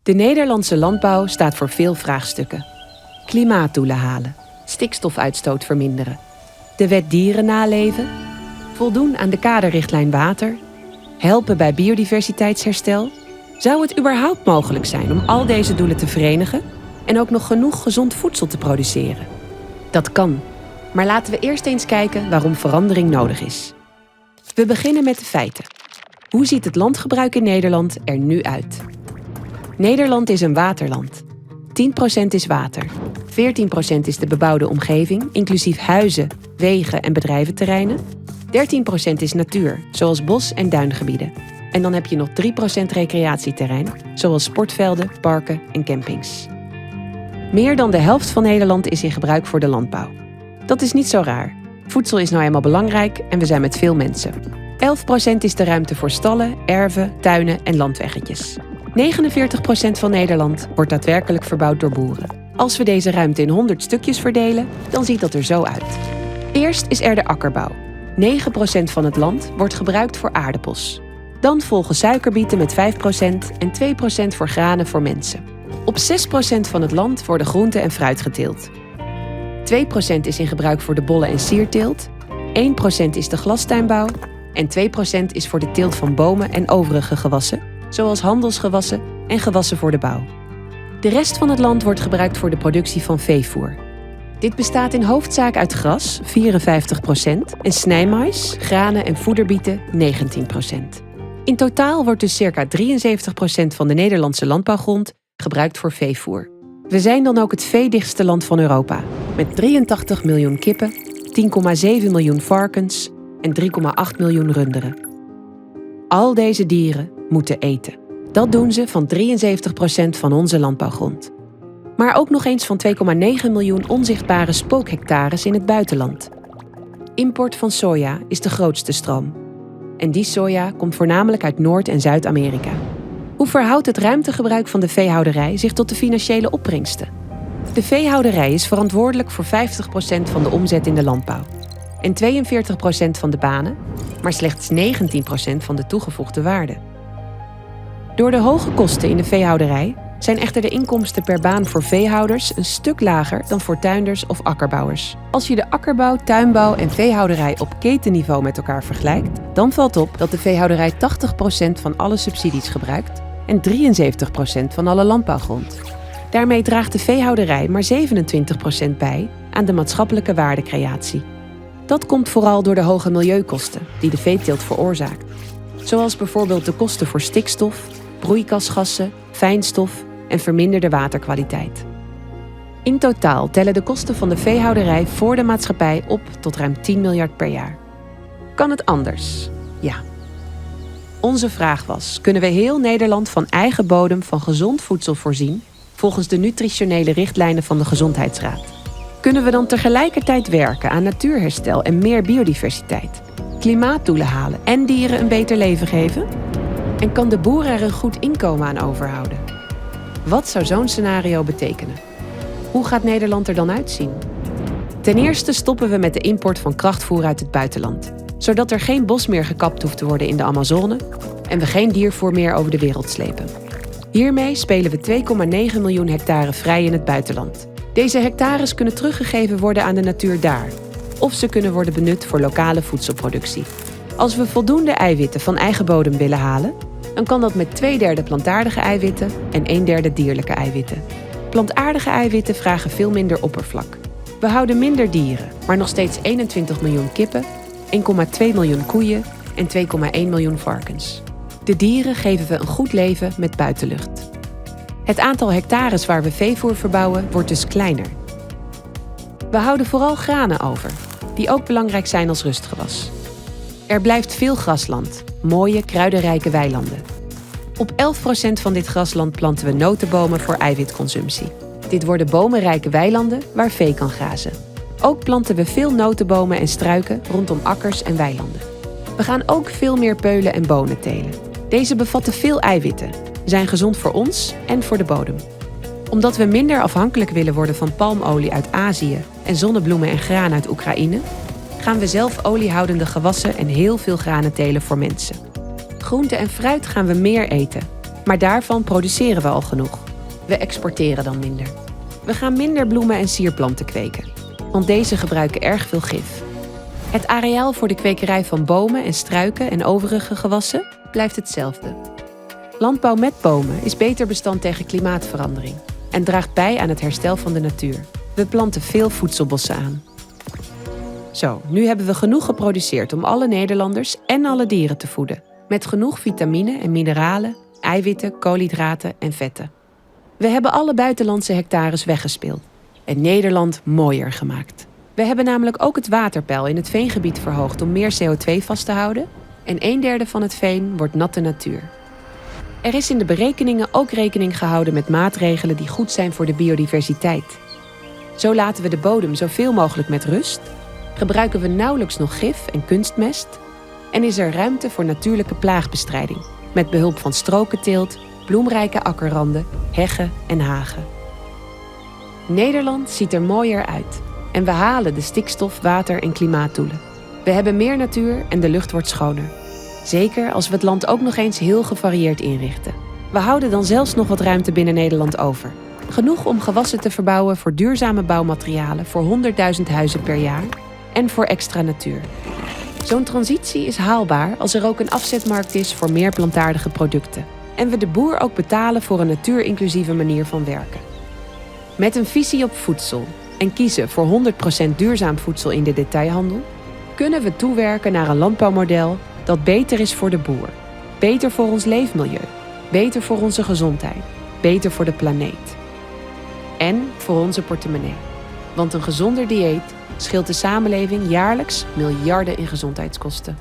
De Nederlandse landbouw staat voor veel vraagstukken. Klimaatdoelen halen, stikstofuitstoot verminderen, de wet dieren naleven, voldoen aan de kaderrichtlijn water, helpen bij biodiversiteitsherstel. Zou het überhaupt mogelijk zijn om al deze doelen te verenigen en ook nog genoeg gezond voedsel te produceren? Dat kan, maar laten we eerst eens kijken waarom verandering nodig is. We beginnen met de feiten. Hoe ziet het landgebruik in Nederland er nu uit? Nederland is een waterland. 10% is water. 14% is de bebouwde omgeving, inclusief huizen, wegen en bedrijventerreinen. 13% is natuur, zoals bos- en duingebieden. En dan heb je nog 3% recreatieterrein, zoals sportvelden, parken en campings. Meer dan de helft van Nederland is in gebruik voor de landbouw. Dat is niet zo raar. Voedsel is nou eenmaal belangrijk en we zijn met veel mensen. 11% is de ruimte voor stallen, erven, tuinen en landweggetjes. 49% van Nederland wordt daadwerkelijk verbouwd door boeren. Als we deze ruimte in 100 stukjes verdelen, dan ziet dat er zo uit. Eerst is er de akkerbouw. 9% van het land wordt gebruikt voor aardappels. Dan volgen suikerbieten met 5% en 2% voor granen voor mensen. Op 6% van het land worden groente en fruit geteeld. 2% is in gebruik voor de bolle- en sierteelt. 1% is de glastuinbouw. En 2% is voor de teelt van bomen en overige gewassen, zoals handelsgewassen en gewassen voor de bouw. De rest van het land wordt gebruikt voor de productie van veevoer. Dit bestaat in hoofdzaak uit gras, 54%, en snijmais, granen en voederbieten, 19%. In totaal wordt dus circa 73% van de Nederlandse landbouwgrond gebruikt voor veevoer. We zijn dan ook het veedichtste land van Europa, met 83 miljoen kippen, 10,7 miljoen varkens en 3,8 miljoen runderen. Al deze dieren moeten eten. Dat doen ze van 73% van onze landbouwgrond. Maar ook nog eens van 2,9 miljoen onzichtbare spookhectares in het buitenland. Import van soja is de grootste stroom. En die soja komt voornamelijk uit Noord- en Zuid-Amerika. Hoe verhoudt het ruimtegebruik van de veehouderij zich tot de financiële opbrengsten? De veehouderij is verantwoordelijk voor 50% van de omzet in de landbouw. En 42% van de banen, maar slechts 19% van de toegevoegde waarde. Door de hoge kosten in de veehouderij zijn echter de inkomsten per baan voor veehouders een stuk lager dan voor tuinders of akkerbouwers. Als je de akkerbouw, tuinbouw en veehouderij op ketenniveau met elkaar vergelijkt, dan valt op dat de veehouderij 80% van alle subsidies gebruikt en 73% van alle landbouwgrond. Daarmee draagt de veehouderij maar 27% bij aan de maatschappelijke waardecreatie. Dat komt vooral door de hoge milieukosten die de veeteelt veroorzaakt. Zoals bijvoorbeeld de kosten voor stikstof, broeikasgassen, fijnstof en verminderde waterkwaliteit. In totaal tellen de kosten van de veehouderij voor de maatschappij op tot ruim 10 miljard per jaar. Kan het anders? Ja. Onze vraag was: kunnen we heel Nederland van eigen bodem van gezond voedsel voorzien volgens de nutritionele richtlijnen van de Gezondheidsraad? Kunnen we dan tegelijkertijd werken aan natuurherstel en meer biodiversiteit, klimaatdoelen halen en dieren een beter leven geven? En kan de boer er een goed inkomen aan overhouden? Wat zou zo'n scenario betekenen? Hoe gaat Nederland er dan uitzien? Ten eerste stoppen we met de import van krachtvoer uit het buitenland, zodat er geen bos meer gekapt hoeft te worden in de Amazone en we geen diervoer meer over de wereld slepen. Hiermee spelen we 2,9 miljoen hectare vrij in het buitenland. Deze hectares kunnen teruggegeven worden aan de natuur daar, of ze kunnen worden benut voor lokale voedselproductie. Als we voldoende eiwitten van eigen bodem willen halen, dan kan dat met 2/3 plantaardige eiwitten en 1/3 dierlijke eiwitten. Plantaardige eiwitten vragen veel minder oppervlak. We houden minder dieren, maar nog steeds 21 miljoen kippen, 1,2 miljoen koeien en 2,1 miljoen varkens. De dieren geven we een goed leven met buitenlucht. Het aantal hectares waar we veevoer verbouwen wordt dus kleiner. We houden vooral granen over, die ook belangrijk zijn als rustgewas. Er blijft veel grasland, mooie kruidenrijke weilanden. Op 11% van dit grasland planten we notenbomen voor eiwitconsumptie. Dit worden bomenrijke weilanden waar vee kan grazen. Ook planten we veel notenbomen en struiken rondom akkers en weilanden. We gaan ook veel meer peulen en bonen telen. Deze bevatten veel eiwitten, zijn gezond voor ons en voor de bodem. Omdat we minder afhankelijk willen worden van palmolie uit Azië en zonnebloemen en graan uit Oekraïne, gaan we zelf oliehoudende gewassen en heel veel granen telen voor mensen. Groente en fruit gaan we meer eten. Maar daarvan produceren we al genoeg. We exporteren dan minder. We gaan minder bloemen en sierplanten kweken, want deze gebruiken erg veel gif. Het areaal voor de kwekerij van bomen en struiken en overige gewassen blijft hetzelfde. Landbouw met bomen is beter bestand tegen klimaatverandering en draagt bij aan het herstel van de natuur. We planten veel voedselbossen aan. Zo, nu hebben we genoeg geproduceerd om alle Nederlanders en alle dieren te voeden. Met genoeg vitamine en mineralen, eiwitten, koolhydraten en vetten. We hebben alle buitenlandse hectares weggespeeld en Nederland mooier gemaakt. We hebben namelijk ook het waterpeil in het veengebied verhoogd om meer CO2 vast te houden en 1/3 van het veen wordt natte natuur. Er is in de berekeningen ook rekening gehouden met maatregelen die goed zijn voor de biodiversiteit. Zo laten we de bodem zoveel mogelijk met rust, gebruiken we nauwelijks nog gif en kunstmest en is er ruimte voor natuurlijke plaagbestrijding met behulp van strokenteelt, bloemrijke akkerranden, heggen en hagen. Nederland ziet er mooier uit en we halen de stikstof-, water- en klimaatdoelen. We hebben meer natuur en de lucht wordt schoner. Zeker als we het land ook nog eens heel gevarieerd inrichten. We houden dan zelfs nog wat ruimte binnen Nederland over. Genoeg om gewassen te verbouwen voor duurzame bouwmaterialen voor 100.000 huizen per jaar en voor extra natuur. Zo'n transitie is haalbaar als er ook een afzetmarkt is voor meer plantaardige producten. En we de boer ook betalen voor een natuurinclusieve manier van werken. Met een visie op voedsel en kiezen voor 100% duurzaam voedsel in de detailhandel, kunnen we toewerken naar een landbouwmodel dat beter is voor de boer. Beter voor ons leefmilieu. Beter voor onze gezondheid. Beter voor de planeet. En voor onze portemonnee. Want een gezonder dieet scheelt de samenleving jaarlijks miljarden in gezondheidskosten.